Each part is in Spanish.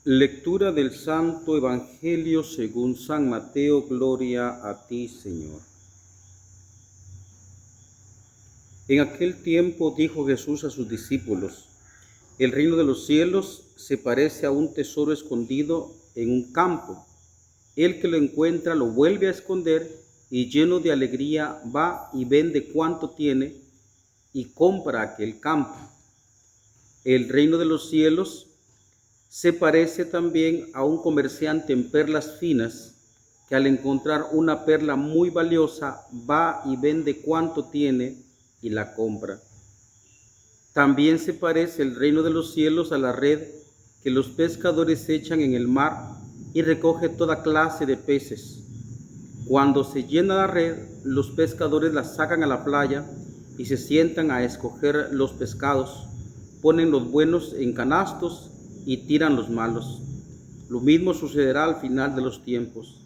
Lectura del Santo Evangelio según San Mateo. Gloria a ti, Señor. En aquel tiempo dijo Jesús a sus discípulos: el reino de los cielos se parece a un tesoro escondido en un campo. El que lo encuentra lo vuelve a esconder y lleno de alegría va y vende cuanto tiene y compra aquel campo. El reino de los cielos se parece también a un comerciante en perlas finas que al encontrar una perla muy valiosa va y vende cuanto tiene y la compra. También se parece el reino de los cielos a la red que los pescadores echan en el mar y recoge toda clase de peces. Cuando se llena la red, los pescadores la sacan a la playa y se sientan a escoger los pescados. Ponen los buenos en canastos y tiran los malos. Lo mismo sucederá al final de los tiempos.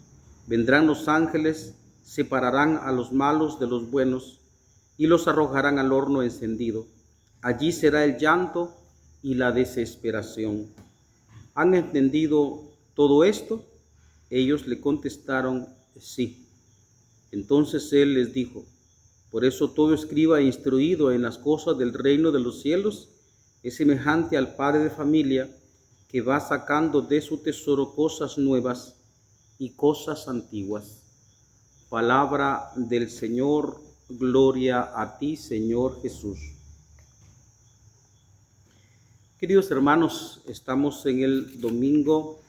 Vendrán los ángeles, separarán a los malos de los buenos y los arrojarán al horno encendido. Allí será el llanto y la desesperación. ¿Han entendido todo esto? Ellos le contestaron: sí. Entonces él les dijo: por eso todo escriba instruido en las cosas del reino de los cielos es semejante al padre de familia que va sacando de su tesoro cosas nuevas y cosas antiguas. Palabra del Señor. Gloria a ti, Señor Jesús. Queridos hermanos, estamos en el domingo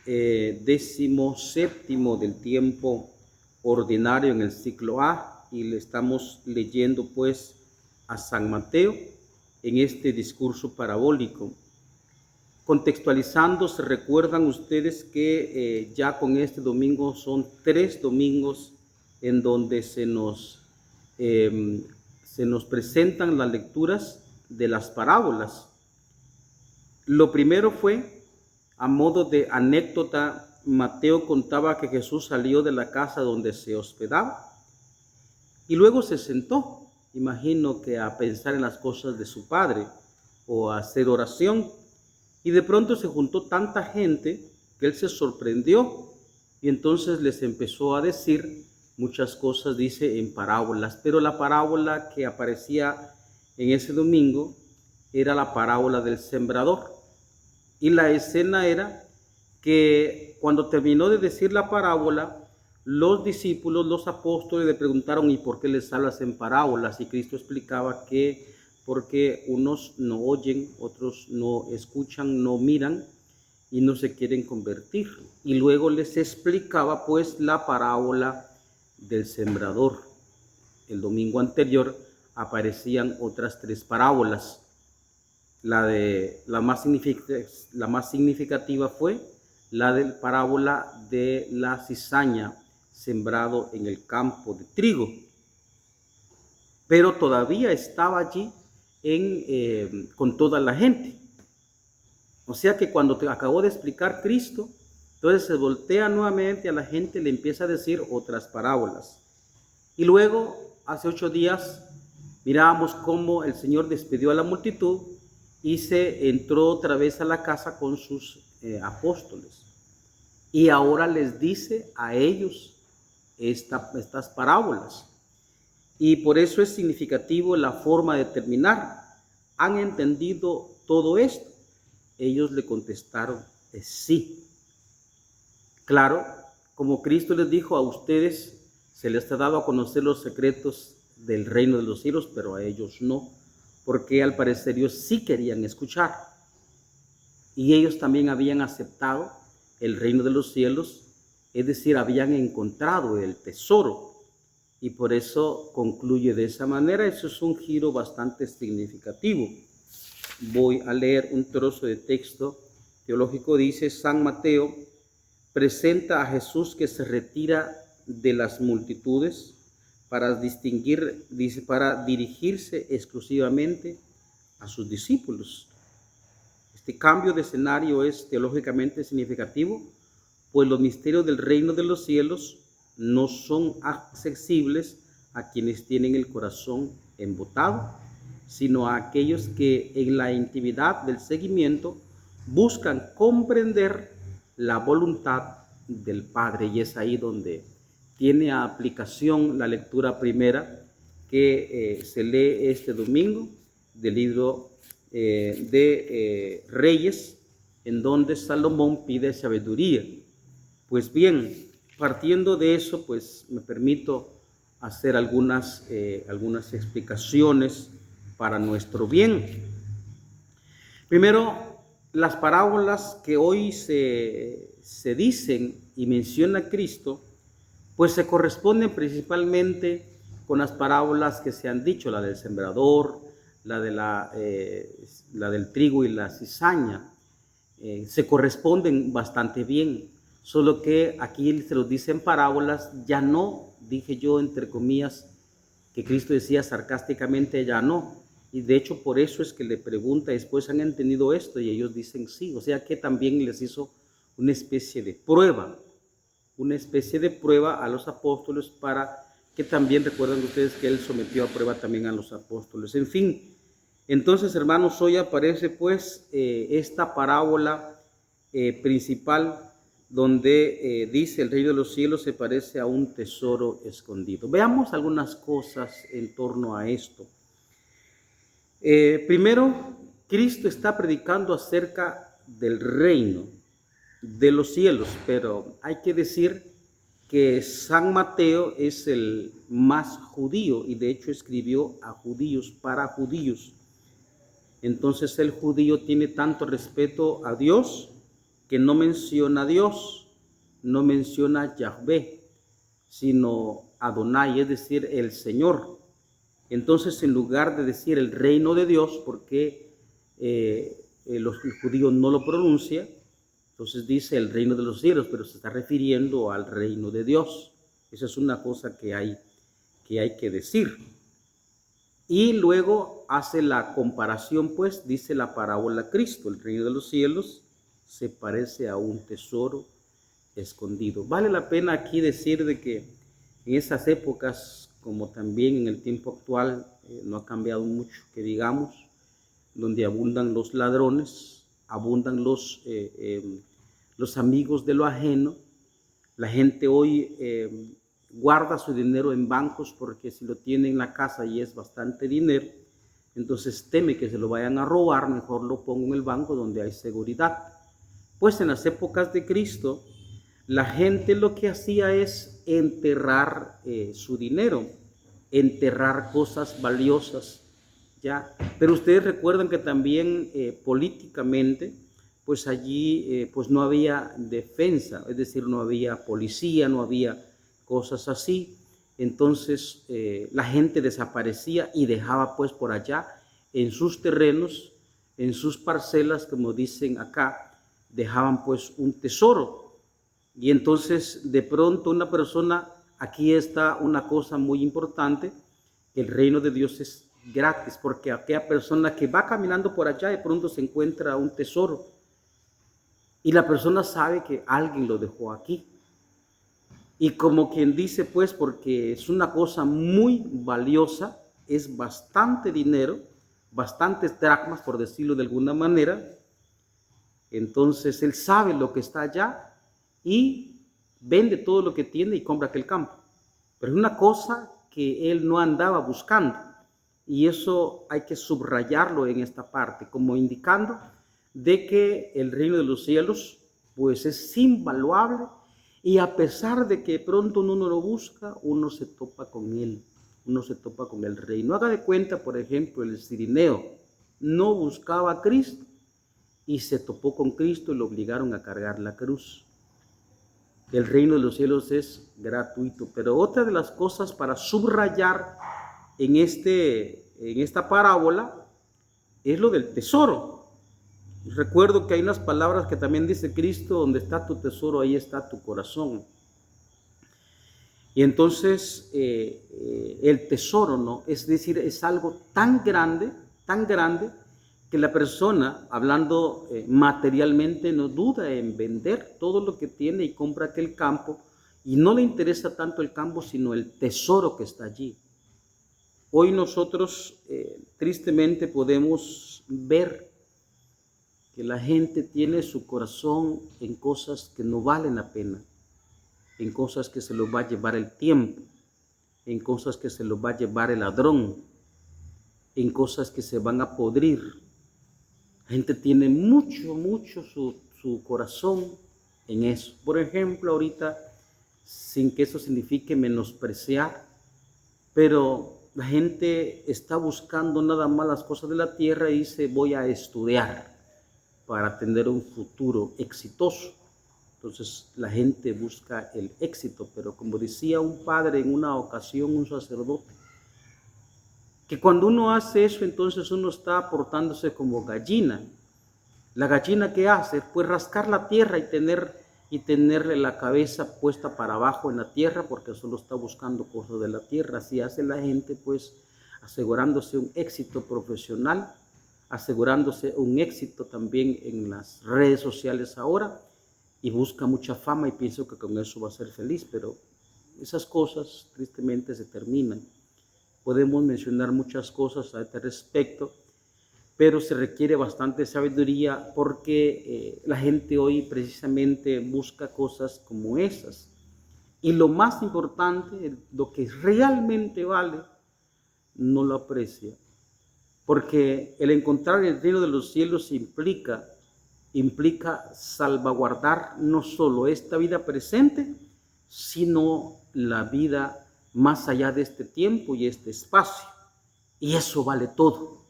17º del tiempo ordinario en el ciclo A y le estamos leyendo pues a San Mateo en este discurso parabólico. Contextualizando, se recuerdan ustedes que ya con este domingo son 3 domingos en donde se nos presentan las lecturas de las parábolas. Lo primero fue, a modo de anécdota, Mateo contaba que Jesús salió de la casa donde se hospedaba y luego se sentó, imagino que a pensar en las cosas de su Padre o a hacer oración. Y de pronto se juntó tanta gente que él se sorprendió y entonces les empezó a decir muchas cosas, dice, en parábolas. Pero la parábola que aparecía en ese domingo era la parábola del sembrador. Y la escena era que cuando terminó de decir la parábola, los discípulos, los apóstoles le preguntaron: ¿y por qué les hablas en parábolas? Y Cristo explicaba que porque unos no oyen, otros no escuchan, no miran y no se quieren convertir. Y luego les explicaba pues la parábola del sembrador. El domingo anterior aparecían otras 3 parábolas. La más significativa fue la de parábola de la cizaña sembrado en el campo de trigo. Pero todavía estaba allí con toda la gente. O sea que cuando te acabó de explicar Cristo, entonces se voltea nuevamente a la gente y le empieza a decir otras parábolas. Y luego, hace 8 días, mirábamos cómo el Señor despidió a la multitud y se entró otra vez a la casa con sus apóstoles. Y ahora les dice a ellos estas parábolas. Y por eso es significativo la forma de terminar. ¿Han entendido todo esto? Ellos le contestaron: sí. Claro, como Cristo les dijo: a ustedes se les ha dado a conocer los secretos del reino de los cielos, pero a ellos no, porque al parecer ellos sí querían escuchar. Y ellos también habían aceptado el reino de los cielos, es decir, habían encontrado el tesoro. Y por eso concluye de esa manera. Eso es un giro bastante significativo. Voy a leer un trozo de texto teológico. Dice: San Mateo presenta a Jesús que se retira de las multitudes para dirigirse exclusivamente a sus discípulos. Este cambio de escenario es teológicamente significativo, pues los misterios del reino de los cielos no son accesibles a quienes tienen el corazón embotado, sino a aquellos que en la intimidad del seguimiento buscan comprender la voluntad del Padre, y es ahí donde tiene aplicación la lectura primera que se lee este domingo del libro de Reyes, en donde Salomón pide sabiduría. Pues bien, partiendo de eso, pues me permito hacer algunas explicaciones para nuestro bien. Primero, las parábolas que hoy se dicen y menciona Cristo, pues se corresponden principalmente con las parábolas que se han dicho, la del sembrador, la del trigo y la cizaña. Se corresponden bastante bien, solo que aquí se los dicen parábolas, ya no, dije yo entre comillas, que Cristo decía sarcásticamente, ya no. Y de hecho por eso es que le pregunta después, ¿han entendido esto? Y ellos dicen sí, o sea que también les hizo una especie de prueba a los apóstoles, para que también recuerden ustedes que él sometió a prueba también a los apóstoles. En fin, entonces hermanos, hoy aparece pues esta parábola principal donde dice el reino de los cielos se parece a un tesoro escondido. Veamos algunas cosas en torno a esto. Primero, Cristo está predicando acerca del reino de los cielos, pero hay que decir que San Mateo es el más judío y de hecho escribió a judíos para judíos. Entonces el judío tiene tanto respeto a Dios que no menciona a Dios, no menciona a Yahvé, sino Adonai, es decir, el Señor. Entonces, en lugar de decir el reino de Dios, porque el judío no lo pronuncia, entonces dice el reino de los cielos, pero se está refiriendo al reino de Dios. Esa es una cosa que hay que decir. Y luego hace la comparación, pues, dice la parábola Cristo, el reino de los cielos se parece a un tesoro escondido. Vale la pena aquí decir de que en esas épocas, como también en el tiempo actual, no ha cambiado mucho, que digamos, donde abundan los ladrones, abundan los amigos de lo ajeno. La gente hoy guarda su dinero en bancos porque si lo tiene en la casa y es bastante dinero, entonces teme que se lo vayan a robar, mejor lo pongo en el banco donde hay seguridad. Pues en las épocas de Cristo, la gente lo que hacía es enterrar su dinero, enterrar cosas valiosas, ¿ya? Pero ustedes recuerdan que también políticamente, pues allí pues no había defensa, es decir, no había policía, no había cosas así. Entonces la gente desaparecía y dejaba pues por allá en sus terrenos, en sus parcelas, como dicen acá, dejaban pues un tesoro. Y entonces de pronto una persona, aquí está una cosa muy importante, el reino de Dios es gratis, porque aquella persona que va caminando por allá de pronto se encuentra un tesoro y la persona sabe que alguien lo dejó aquí. Y como quien dice, pues, porque es una cosa muy valiosa, es bastante dinero, bastantes dracmas, por decirlo de alguna manera, entonces él sabe lo que está allá y vende todo lo que tiene y compra aquel campo. Pero es una cosa que él no andaba buscando, y eso hay que subrayarlo en esta parte, como indicando de que el reino de los cielos pues es invaluable, y a pesar de que pronto uno no lo busca, uno se topa con él, uno se topa con el reino. Haga de cuenta, por ejemplo, el cirineo no buscaba a Cristo y se topó con Cristo y lo obligaron a cargar la cruz. El reino de los cielos es gratuito. Pero otra de las cosas para subrayar en esta parábola es lo del tesoro. Recuerdo que hay unas palabras que también dice Cristo: donde está tu tesoro, ahí está tu corazón. Y entonces el tesoro, ¿no? Es decir, es algo tan grande, que la persona, hablando materialmente, no duda en vender todo lo que tiene y compra aquel campo, y no le interesa tanto el campo, sino el tesoro que está allí. Hoy nosotros tristemente podemos ver que la gente tiene su corazón en cosas que no valen la pena, en cosas que se los va a llevar el tiempo, en cosas que se los va a llevar el ladrón, en cosas que se van a podrir. La gente tiene mucho su corazón en eso. Por ejemplo, ahorita, sin que eso signifique menospreciar, pero la gente está buscando nada más las cosas de la tierra y dice, voy a estudiar para tener un futuro exitoso. Entonces la gente busca el éxito, pero como decía un padre en una ocasión, un sacerdote, que cuando uno hace eso, entonces uno está portándose como gallina. La gallina, ¿qué hace? Pues rascar la tierra y tenerle la cabeza puesta para abajo en la tierra, porque solo está buscando cosas de la tierra. Así hace la gente, pues, asegurándose un éxito profesional, asegurándose un éxito también en las redes sociales ahora, y busca mucha fama y pienso que con eso va a ser feliz, pero esas cosas tristemente se terminan. Podemos mencionar muchas cosas a este respecto, pero se requiere bastante sabiduría porque la gente hoy precisamente busca cosas como esas. Y lo más importante, lo que realmente vale, no lo aprecia. Porque el encontrar el reino de los cielos implica salvaguardar no solo esta vida presente, sino la vida más allá de este tiempo y este espacio. Y eso vale todo.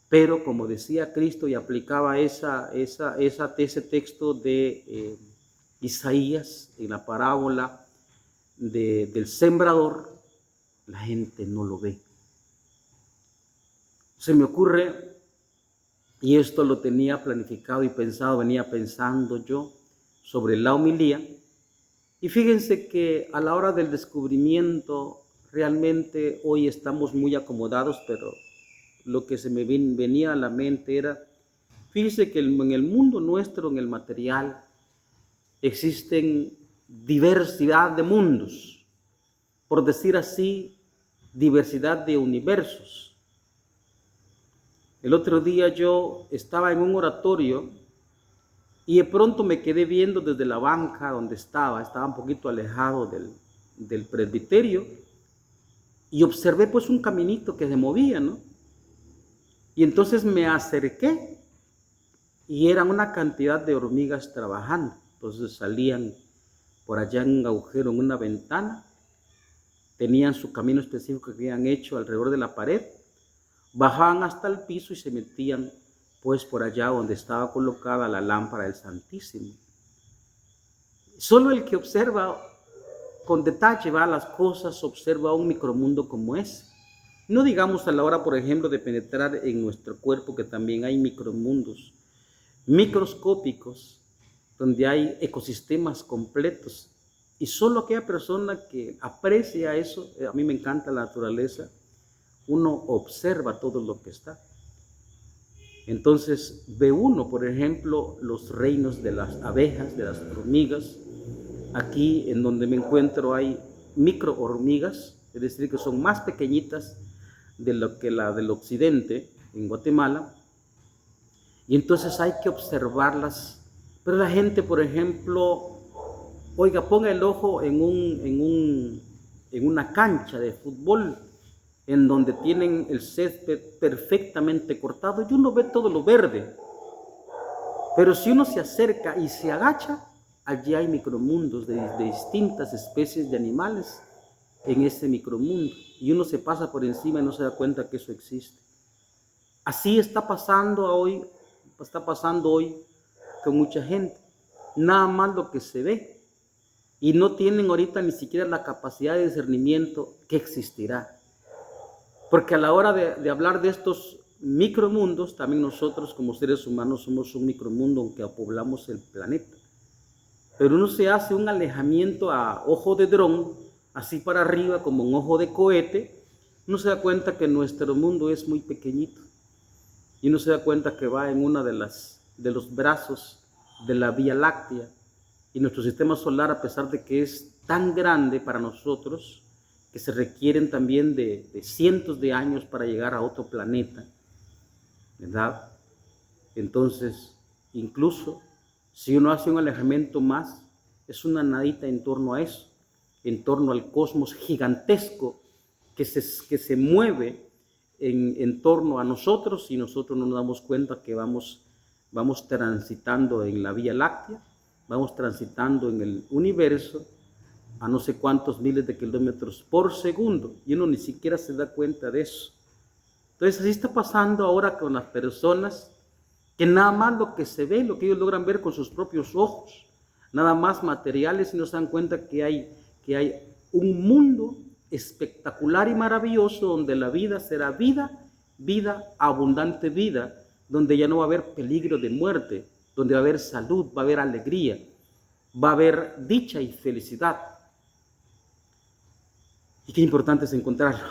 Pero como decía Cristo y aplicaba ese texto de Isaías en la parábola del sembrador, la gente no lo ve. Se me ocurre, y esto lo tenía planificado y pensado, venía pensando yo sobre la homilía, y fíjense que a la hora del descubrimiento, realmente hoy estamos muy acomodados, pero lo que se me venía a la mente era, fíjense que en el mundo nuestro, en el material, existen diversidad de mundos, por decir así, diversidad de universos. El otro día yo estaba en un oratorio y de pronto me quedé viendo desde la banca donde estaba un poquito alejado del presbiterio, y observé pues un caminito que se movía, ¿no? Y entonces me acerqué y eran una cantidad de hormigas trabajando. Entonces salían por allá en un agujero en una ventana, tenían su camino específico que habían hecho alrededor de la pared, bajaban hasta el piso y se metían pues por allá donde estaba colocada la lámpara del Santísimo. Solo el que observa con detalle las cosas, observa un micromundo como ese. No digamos a la hora, por ejemplo, de penetrar en nuestro cuerpo, que también hay micromundos microscópicos, donde hay ecosistemas completos. Y solo aquella persona que aprecia eso, a mí me encanta la naturaleza, uno observa todo lo que está. Entonces ve uno, por ejemplo, los reinos de las abejas, de las hormigas. Aquí en donde me encuentro hay microhormigas, es decir, que son más pequeñitas de lo que la del occidente, en Guatemala, y entonces hay que observarlas. Pero la gente, por ejemplo, oiga, ponga el ojo en una cancha de fútbol, en donde tienen el césped perfectamente cortado, y uno ve todo lo verde. Pero si uno se acerca y se agacha, allí hay micromundos de distintas especies de animales en ese micromundo, y uno se pasa por encima y no se da cuenta que eso existe. Así está pasando hoy con mucha gente, nada más lo que se ve, y no tienen ahorita ni siquiera la capacidad de discernimiento que existirá. Porque a la hora de hablar de estos micromundos, también nosotros como seres humanos somos un micromundo, aunque poblamos el planeta. Pero uno se hace un alejamiento a ojo de dron, así para arriba como un ojo de cohete, uno se da cuenta que nuestro mundo es muy pequeñito. Y uno se da cuenta que va en una de los brazos de la Vía Láctea. Y nuestro sistema solar, a pesar de que es tan grande para nosotros, que se requieren también de cientos de años para llegar a otro planeta, ¿verdad? Entonces, incluso si uno hace un alejamiento más, es una nadita en torno a eso, en torno al cosmos gigantesco que se mueve en torno a nosotros, y nosotros no nos damos cuenta que vamos transitando en la Vía Láctea, vamos transitando en el universo a no sé cuántos miles de kilómetros por segundo, y uno ni siquiera se da cuenta de eso. Entonces así está pasando ahora con las personas, que nada más lo que se ve, lo que ellos logran ver con sus propios ojos, nada más materiales, y no se dan cuenta que hay un mundo espectacular y maravilloso donde la vida será vida, abundante vida, donde ya no va a haber peligro de muerte, donde va a haber salud, va a haber alegría, va a haber dicha y felicidad. Y qué importante es encontrarlo.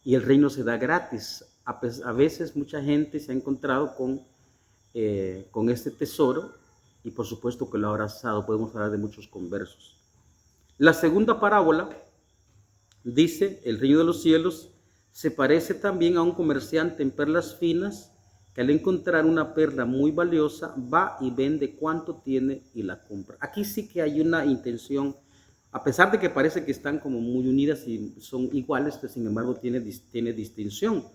Y el reino se da gratis. A veces mucha gente se ha encontrado con este tesoro, y por supuesto que lo ha abrazado. Podemos hablar de muchos conversos. La segunda parábola dice: el reino de los cielos se parece también a un comerciante en perlas finas, que al encontrar una perla muy valiosa va y vende cuanto tiene y la compra. Aquí sí que hay una intención, a pesar de que parece que están como muy unidas y son iguales, que sin embargo tiene distinción.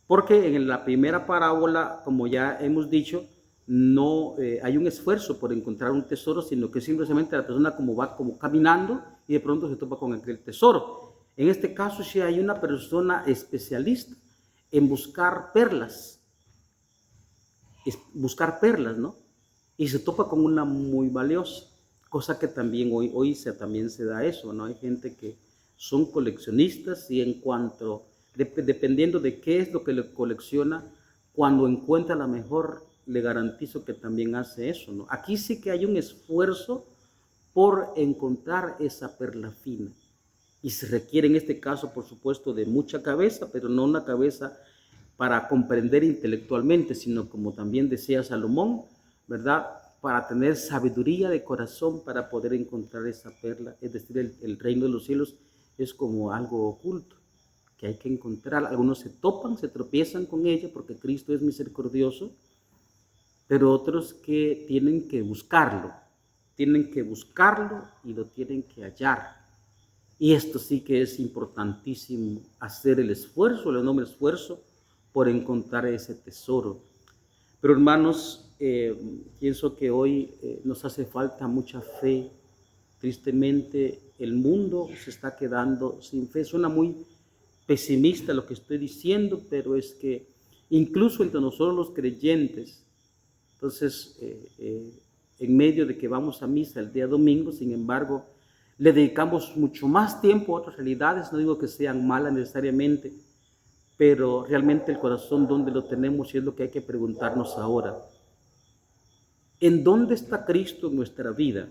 Porque en la primera parábola, como ya hemos dicho, no hay un esfuerzo por encontrar un tesoro, sino que simplemente la persona va caminando y de pronto se topa con aquel tesoro. En este caso sí hay una persona especialista en buscar perlas, ¿no? Y se topa con una muy valiosa, cosa que también hoy también se da eso, ¿no? Hay gente que son coleccionistas, y en cuanto, dependiendo de qué es lo que le colecciona, cuando encuentra la mejor, le garantizo que también hace eso, ¿no? Aquí sí que hay un esfuerzo por encontrar esa perla fina, y se requiere en este caso, por supuesto, de mucha cabeza, pero no una cabeza para comprender intelectualmente, sino, como también decía Salomón, ¿verdad?, para tener sabiduría de corazón para poder encontrar esa perla. Es decir, el reino de los cielos es como algo oculto que hay que encontrar. Algunos se topan, se tropiezan con ella porque Cristo es misericordioso, pero otros que tienen que buscarlo y lo tienen que hallar. Y esto sí que es importantísimo, hacer el esfuerzo, el enorme esfuerzo por encontrar ese tesoro. Pero hermanos, pienso que hoy nos hace falta mucha fe. Tristemente, el mundo se está quedando sin fe. Suena muy pesimista lo que estoy diciendo, pero es que incluso entre nosotros los creyentes, entonces, en medio de que vamos a misa el día domingo, sin embargo, le dedicamos mucho más tiempo a otras realidades. No digo que sean malas necesariamente, pero realmente el corazón, ¿dónde lo tenemos? Y es lo que hay que preguntarnos ahora. ¿En dónde está Cristo en nuestra vida?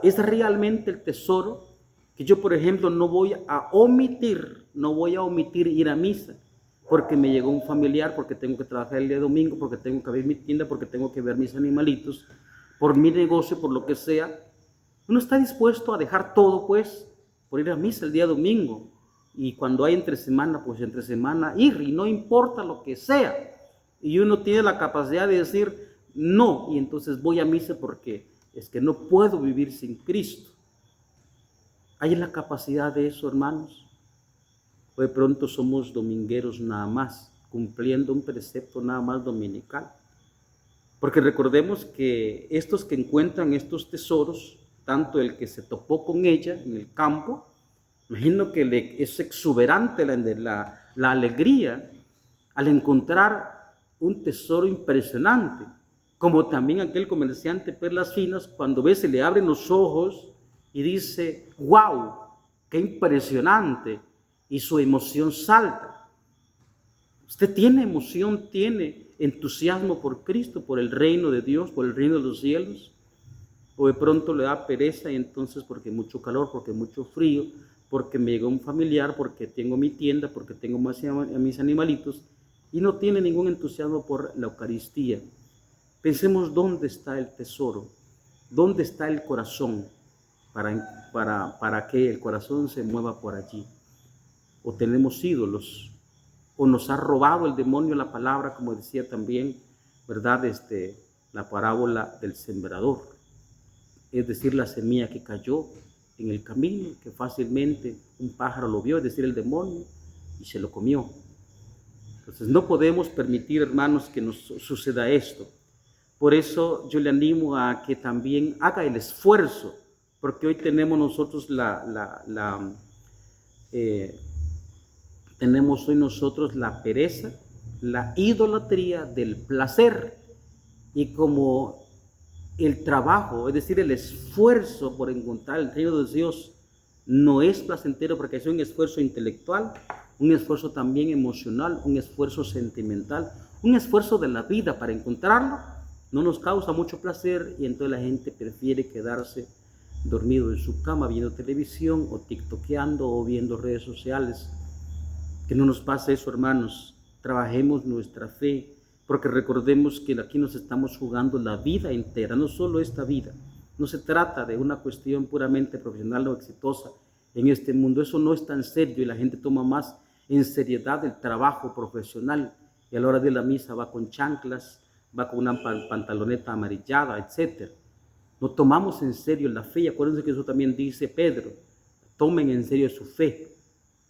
¿Es realmente el tesoro? Que yo, por ejemplo, no voy a omitir ir a misa porque me llegó un familiar, porque tengo que trabajar el día domingo, porque tengo que abrir mi tienda, porque tengo que ver mis animalitos, por mi negocio, por lo que sea. Uno está dispuesto a dejar todo, pues, por ir a misa el día domingo. Y cuando hay entre semana, pues entre semana ir, y no importa lo que sea. Y uno tiene la capacidad de decir no, y entonces voy a misa porque es que no puedo vivir sin Cristo. ¿Hay la capacidad de eso, hermanos? O de pronto somos domingueros nada más, cumpliendo un precepto nada más dominical. Porque recordemos que estos que encuentran estos tesoros, tanto el que se topó con ella en el campo, imagino que es exuberante la alegría al encontrar un tesoro impresionante, como también aquel comerciante de perlas finas, cuando ve, se le abren los ojos y dice: ¡wow! ¡Qué impresionante! Y su emoción salta. Usted tiene emoción, tiene entusiasmo por Cristo, por el reino de Dios, por el reino de los cielos. O de pronto le da pereza, y entonces porque mucho calor, porque mucho frío, porque me llegó un familiar, porque tengo mi tienda, porque tengo a mis animalitos, y no tiene ningún entusiasmo por la Eucaristía. Pensemos dónde está el tesoro, dónde está el corazón, para que el corazón se mueva por allí. O tenemos ídolos, o nos ha robado el demonio la palabra, como decía también, ¿verdad? La parábola del sembrador, es decir, la semilla que cayó en el camino, que fácilmente un pájaro lo vio, es decir, el demonio, y se lo comió. Entonces no podemos permitir, hermanos, que nos suceda esto. Por eso yo le animo a que también haga el esfuerzo, porque hoy tenemos nosotros tenemos hoy nosotros la pereza, la idolatría del placer, y como el trabajo, es decir, el esfuerzo por encontrar el reino de Dios no es placentero porque es un esfuerzo intelectual, un esfuerzo también emocional, un esfuerzo sentimental, un esfuerzo de la vida para encontrarlo, no nos causa mucho placer y entonces la gente prefiere quedarse dormido en su cama viendo televisión o tiktokeando o viendo redes sociales. Que no nos pase eso, hermanos. Trabajemos nuestra fe, porque recordemos que aquí nos estamos jugando la vida entera, no solo esta vida. No se trata de una cuestión puramente profesional o exitosa en este mundo. Eso no es tan serio y la gente toma más en seriedad el trabajo profesional. Y a la hora de la misa va con chanclas, va con una pantaloneta amarillada, etc. No tomamos en serio la fe. Y acuérdense que eso también dice Pedro. Tomen en serio su fe.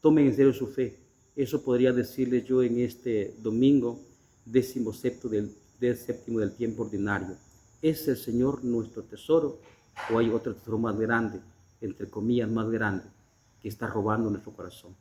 Tomen en serio su fe. Eso podría decirles yo en este domingo 17 del tiempo ordinario. ¿Es el Señor nuestro tesoro o hay otro tesoro más grande, entre comillas más grande, que está robando nuestro corazón?